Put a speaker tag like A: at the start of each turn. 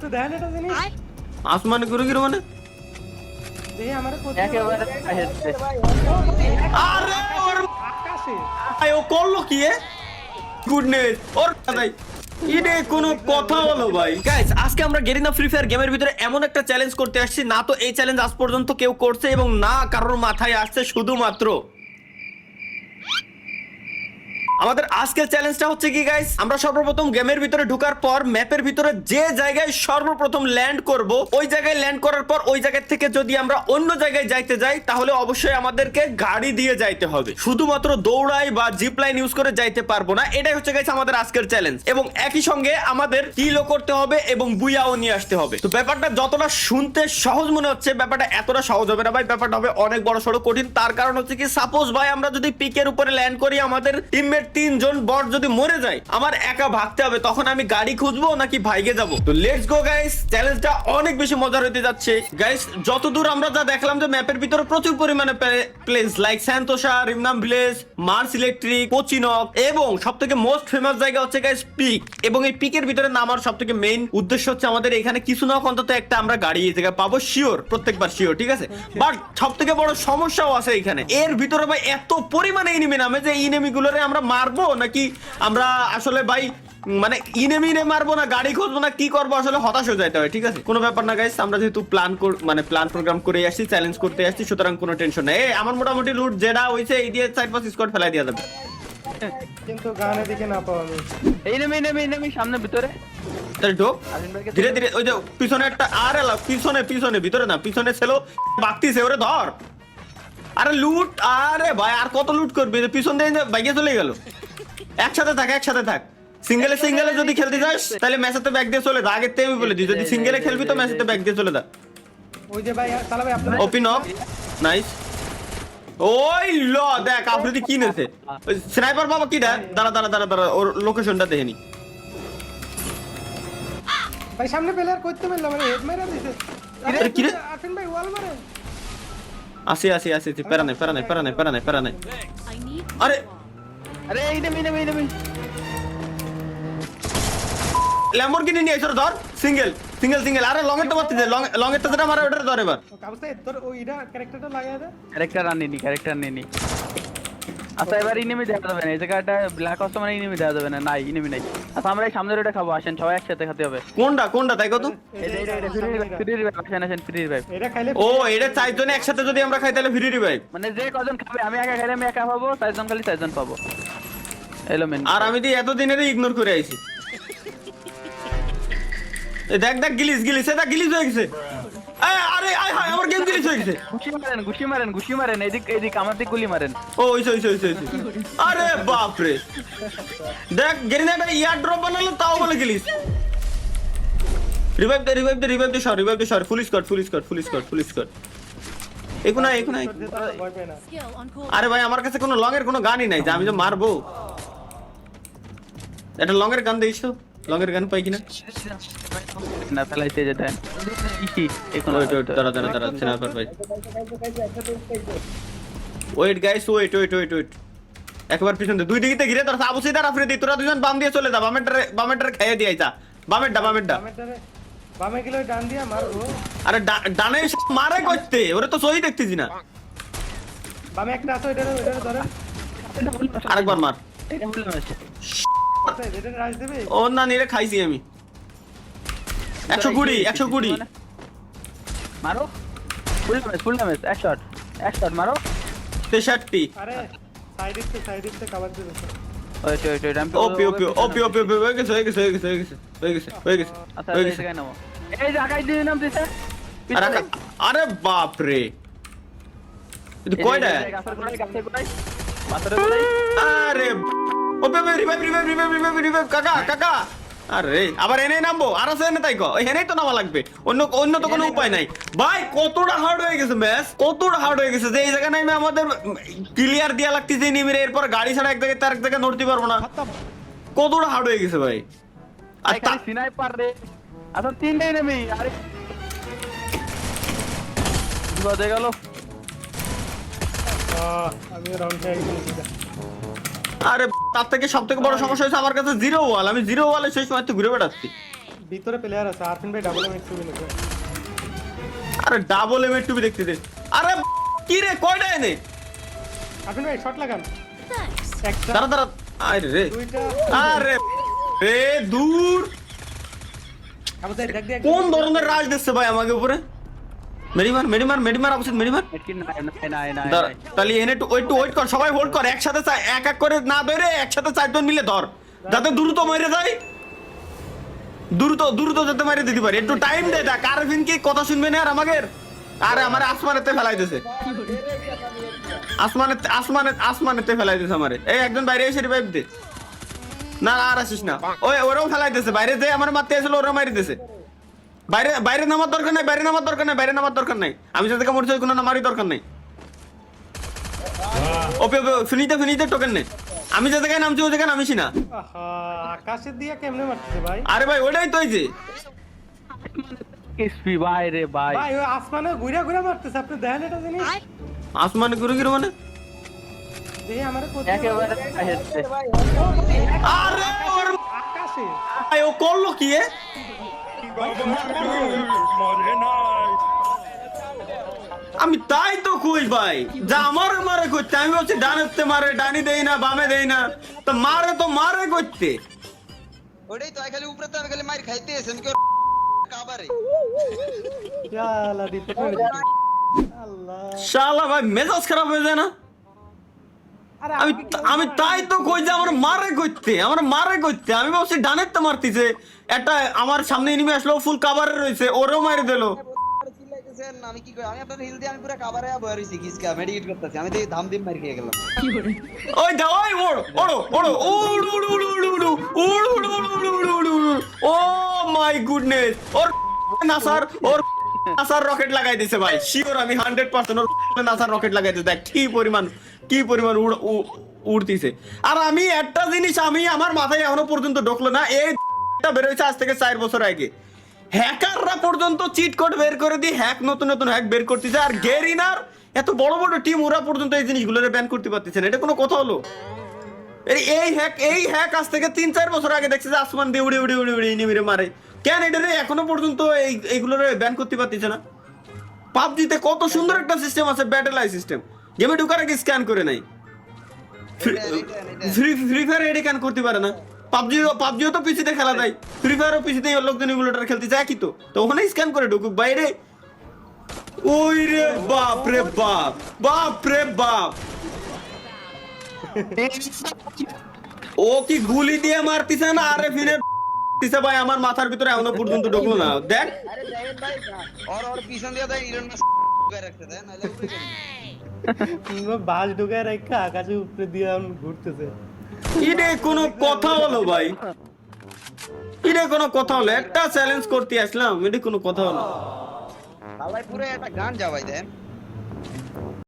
A: তো দেখেন এটা জানি
B: আসমানে ঘুরে গিয়ে মানে
A: দেখি আমারে কোথায়
C: একেবারে আহেছে
B: আরে ওর
A: আকাশে
B: ভাই ও করলো কি এ গুডনেস ওর ভাই ইডে কোনো কথা হলো ভাই গাইস আজকে আমরা গেরিনা ফ্রি ফায়ার গেমের ভিতরে এমন একটা চ্যালেঞ্জ করতে আসছি না তো এই চ্যালেঞ্জ আজ পর্যন্ত কেউ করছে এবং না কারোর মাথায় আসছে শুধুমাত্র আমাদের আজকের চ্যালেঞ্জটা হচ্ছে কি গাইস আমরা সর্বপ্রথম গেমের ভিতরে ঢোকার পর ম্যাপের ভিতরে যে জায়গায় সর্বপ্রথম ল্যান্ড করব ওই জায়গায় ল্যান্ড করার পর ওই জায়গা থেকে যদি আমরা অন্য জায়গায় যাইতে যাই তাহলে অবশ্যই আমাদেরকে গাড়ি দিয়ে যাইতে হবে শুধুমাত্র দৌড়াই বা জিপ লাইন ইউজ করে যাইতে পারবো না এটাই হচ্ছে গাইস আমাদের আজকের চ্যালেঞ্জ এবং একই সঙ্গে আমাদের কিলও করতে হবে এবং বুয়াও নিয়ে আসতে হবে তো ব্যাপারটা যতটা শুনতে সহজ মনে হচ্ছে ব্যাপারটা এতটা সহজ হবে না ভাই ব্যাপারটা হবে অনেক বড় সড়ো কঠিন তার কারণ হচ্ছে কি সাপোজ ভাই আমরা যদি পিকের উপরে ল্যান্ড করি আমাদের টিমমেট 3 জন বট যদি মরে যায় আমার একা ভাগতে হবে তখন আমি গাড়ি খুঁজবো নাকি ভাইগে যাব তো লেটস গো গাইস চ্যালেঞ্জটা অনেক বেশি মজার হতে যাচ্ছে গাইস যতদূর আমরা যা দেখলাম যে ম্যাপের ভিতরে প্রচুর পরিমাণে প্লেস লাইক স্যান্তোসা রিমনাম ভিলেজ মার্স ইলেকট্রিক কোচিনক এবং সবথেকে মোস্ট ফেমাস জায়গা হচ্ছে গাইস পিক এবং এই পিকের ভিতরে নামার সবথেকে মেইন উদ্দেশ্য হচ্ছে আমাদের এখানে কিছু না অন্তত একটা আমরা গাড়ি এই জায়গায় পাবো শিওর প্রত্যেকবার শিওর ঠিক আছে বাট সবথেকে বড় সমস্যাও আছে এখানে এর ভিতরে ভাই এত পরিমাণে এনিমি নামে যে এনিমি গুলোরে আমরা মারবো নাকি আমরা আসলে ভাই মানে ইনেমিনে মারবো না গাড়ি খুঁজবো না কি করবো আসলে হতাশ হয়ে যাইতে হয় ঠিক আছে কোনো ব্যাপার না গাইস আমরা যেহেতু প্ল্যান প্রোগ্রাম করে আসছি চ্যালেঞ্জ করতে আসছি সুতরাং কোনো টেনশন নেই আমার মোটামুটি লুট যেটা হইছে এই দিয়ে সাইড পাস স্কোয়াড ফেলাই দেওয়া যাবে
A: কিন্তু গানে দিকে না পাও আমি
C: এই নেমে সামনে ভিতরে
B: তাহলে ঢোক ধীরে ধীরে ওই যে পিছনে একটা আরে পিছনে ভিতরে না পিছনে ছিল বাগতিছে ওরে ধর আরে লুট আরে ভাই আর কত লুট করবি পিছন দিয়ে বাইকে চলে গেল একসাথে থাক সিঙ্গেলে যদি খেলতে যাস তাহলে ম্যাচেতে ব্যাক দিয়ে চলে যা আগের থেকে আমি বলে দিই যদি সিঙ্গেলে খেলবি তো ম্যাচেতে ব্যাক দিয়ে চলে যা
A: ওই যে ভাই সালা ভাই আপনার
B: ওপেন অফ নাইস ওই ল দেখ আপনি কিনেছে ওই স্নাইপার বাবা কি দাঁড়া ওর লোকেশনটা দেখে নি
A: ভাই সামনে প্লেয়ার করতে পারলাম মানে হেড মারা দিছে
B: আরে কি রে
A: আছেন ভাই ওয়াল মারে
B: আসি প্যারা নাই আরে
C: আরে এই নেমে
B: ল্যাম্বরগিনি নিয়ে এসে ধর সিঙ্গেল আরে লং এর তো মারতে দে লং এর তো যেটা মারা ওটা ধর এবার
A: কাবসে তোর ওইটা ক্যারেক্টারটা লাগায় দে
C: ক্যারেক্টার নেনি আচ্ছা এবার ইনেমি দেখা যাবে না এই জায়গাটা ব্ল্যাক অপস মানে ইনেমি দেখা যাবে না নাই ইনেমি নাই আচ্ছা আমরা এই সামনের ওটা খাবো আসেন সবাই একসাথে খেতে হবে
B: কোনটা তাই কত
C: ফ্রি রিভাইভ আসেন ফ্রি রিভাইভ
A: এটা খাইলে
B: ও এটা চারজনে একসাথে যদি আমরা খাই তাহলে ফ্রি রিভাইভ
C: মানে যে কজন খাবে আমি একা খাইলে আমি একা পাবো চারজন খালি চারজন পাবো এলো মেন
B: আর আমি তো এতদিনেরই ইগনোর করে আইছি এই দেখ গিলিস এটা গিলিস হয়ে গেছে আরে হায় আমার গেম গিলিস হয়ে গেছে
C: ঘুষি মারেন এদিক আমার দিক গুলি মারেন
B: ও হইছে আরে বাপ রে দেখ গেরিনা একটা ইয়ার ড্রপ বানালো তাও বলে গিলিস রিভাইভ দে সর ফুল স্কোয়াড একুনা
A: ভয় পায় না
B: আরে ভাই আমার কাছে কোনো লং এর কোনো গানই নাই যে আমি যে মারবো এটা লং এর গান দিস তো লং এর গান পাই কিনা
C: না ফেলাইতে যেতে এখন
B: দাঁড়া স্নাইপার ভাই ওয়েট গাইস ওয়েট একবার পিছন দে দুই দিকে ঘিরে তোরা আবু সিদার আফ্রিদি তোরা দুজন বাম দিয়ে চলে যা বামেরটা খেয়ে দিয়ে আইতা বামেরটা
A: বামে গেলে ডান দিয়া মারবো
B: আরে ডানে মারে করতে ওরে তো সহি দেখতেছি না
A: বামে একটা আছে ওইটা ধরে
B: আরেকবার মার
C: এটা ভুল হয়েছে
A: আচ্ছা এটা রাজ দেবে
B: ও না নিরে খাইছি আমি 120
C: মারো ফুল ড্যামেজ এক শট মারো
B: 63
A: আরে সাইড কভার দিবে
C: ওই আমি
B: ওপি হয়ে গেছে
C: আচ্ছা এই জায়গায় নামো এই জায়গায় দিয়ে নাম দিছে
B: আরে বাপ রে এটা কয়টা
C: পাথরে গোড়াই
B: আরে ওপে রিভাইভ কাকা আরে আবার এনে নামবো আর আছে এনে তাই কো এনেই তো নামা লাগবে অন্য তো কোনো উপায় নাই ভাই কতটা হার্ড হয়ে গেছে যে এই জায়গা নামে আমাদের ক্লিয়ার দিয়া লাগতেছে নিমিরে এরপর গাড়ি ছাড়া এক জায়গায় তার এক জায়গায় নড়তে পারবো না কতটা হার্ড হয়ে গেছে ভাই আর
C: খালি স্নাইপার রে আচ্ছা তিনটাই নেমি আরে বাজে গেল
A: আমি রাউন্ড খেয়ে গেছি
B: আরে তার থেকে সব থেকে বড় সমস্যা হচ্ছে আমার কাছে জিরো ওয়াল আমি জিরো ওয়ালে সেই সময় ঘুরে বেড়াচ্ছি
A: ভিতরে প্লেয়ার আছে আরফিন ভাই ডাবল এম একটু নিয়েছে
B: আরে ডাবল এম টুবি দেখতে দে। আরে কি রে কয়টা এনে?
A: আরফিন ভাই শট লাগান একটা
B: দাঁড়া দাঁড়া। আরে রে
A: দুইটা
B: আরে রে দূর।
A: আবার দেখ দেখ
B: কোন ধরনের রাজ দিচ্ছে ভাই আমাকে উপরে? মেডিমার অবশ্যই মেডিমার।
C: এটকি নাই
B: দাঁড়া, তাহলে এনে একটু ওয়েট কর, সবাই হোল্ড কর, একসাথে এক এক করে না ধরে একসাথে 4 জন মিলে ধর, যাতে দ্রুত মেরে যায়, দ্রুত যাতে মেরে দিতে পারে। একটু টাইম দে, দেখ আরফিন কি কথা শুনবে না আর আমাকে। আরে আমার আসমানেতে ফেলাই দিয়েছে, আসমানেতে ফেলাই দিয়েছে আমারে। এই একজন বাইরে এসে রিভাইভ দে। না আর আসিস না, ওরাও ফেলাই দিয়েছে, বাইরে যে আমার মারতে আসলে ওরা মারি দিয়েছে। বাইরে নামার দরকার নাই, বাইরে নামার দরকার নাই। আমি যাতে মরছি কোনো নামারই দরকার নাই। ওপে ফিনিতে টোকেন নেই। আমি যে জায়গায় নামছি ওই জায়গায় নামিছি না।
A: আহা আকাশের দিয়ে কেমনে মারতেছে ভাই?
B: আরে ভাই ওটাই তো, এই যে
C: এসপি ভাই রে ভাই।
A: ভাই ওই আসমানে ঘুরা মারতেছে, আপনি দেখেন এটা জিনিস?
B: আসমানে ঘুরে মানে
A: দেখি আমারে কোথায়
C: একেবারে হেডছে।
B: আরে ওর
A: আকাশে
B: ভাই ও করলো কি এ? আমি তাই তো কই ভাই, যা মারে করতে। আমি বলছি ডানেতে মারে, ডানি দেই না, বামে দেই না, তো মারে করতে।
D: ওটাই তো খালি উপরে তো খালি মার খাইতে এসেন কি কাবারে
A: শালা দিতে আল্লাহ।
B: শালা ভাই মেজাজ খারাপ হয়ে যায় না?
A: আরে
B: আমি তাই তো কই যে আমার মারে করতে। আমি ভাবছি ডানের তো মারতিছে, একটা আমার সামনে এনিমি আসলো ফুল কাভারে রয়েছে, ওরও মারি দিল।
D: চিল্লাইতেছেন আমি কি কই আমি আপনার হিল দিয়ে আমি পুরো কাবারে বয়া রইছি কিসকা মেডিকেট করতেছি আমি দেখি ধাম দিম মার খেয়ে গেলাম
B: ওই দা ওই ওড়ো ও মাই গুডনেস। ওর নাসার রকেট লাগাই দিছে ভাই, শিওর আমি 100% ওর নাসার রকেট লাগাই দিছে। দেখ কি পরিমাণ উড়তিছে। আর আমি একটা জিনিস আমি আমার মাথায় এখনো পর্যন্ত ঢুকলো না, এইটা বের হয়েছে আজ থেকে 4 বছর আগে। হ্যাকাররা পর্যন্ত চিট কোড বের করে দিয়ে নতুন হ্যাক বের করতেছে, আর গেরিনার এত বড় টিম ওরা পর্যন্ত এই জিনিসগুলোরে ব্যান করতে পারতেছে না। এটা কোনো কথা হলো? এই হ্যাক আজ থেকে 3-4 বছর আগে দেখছে যে আসমান দিয়ে উড়ে এনিমিরে মারে। কেন এটারে এখনো পর্যন্ত এইগুলোরে ব্যান করতে পারতেছে না? পাবজিতে কত সুন্দর একটা সিস্টেম আছে, ব্যাটেল আই সিস্টেম, গেমে ঢুকার আগে স্ক্যান করে নাই। ফ্রি ফায়ার এডি ক্যান করতে পারে না। পাবজিও তো পিসিতে খেলা যায়, ফ্রি ফায়ারও পিসিতে লোকজন ইমুলেটর খেলতেছে একই তো ওখানে স্ক্যান করে ঢুকুক বাইরে। ওই রে বাপ রে বাপ ও কি গুলি দিয়ে মারতিছে না আরে ফিনে দিছে ভাই, আমার মাথার ভিতরে এখনো পর্যন্ত ঢুকলো না। দেখ
D: আরে দেখেন ভাই ওর পিছন দিয়ে দেয় ইরন মাস করে রাখতে দেন নালে উপরে কেন
A: বাস ঢুকায় রেখা আকাশে উপরে দিয়ে ঘুরতেছে।
B: এটা কোনো কথা হলো ভাই? একটা চ্যালেঞ্জ করতে আসলাম, এটা কোনো কথা হলো?
D: ভাই পুরো একটা গান যা ভাই দেন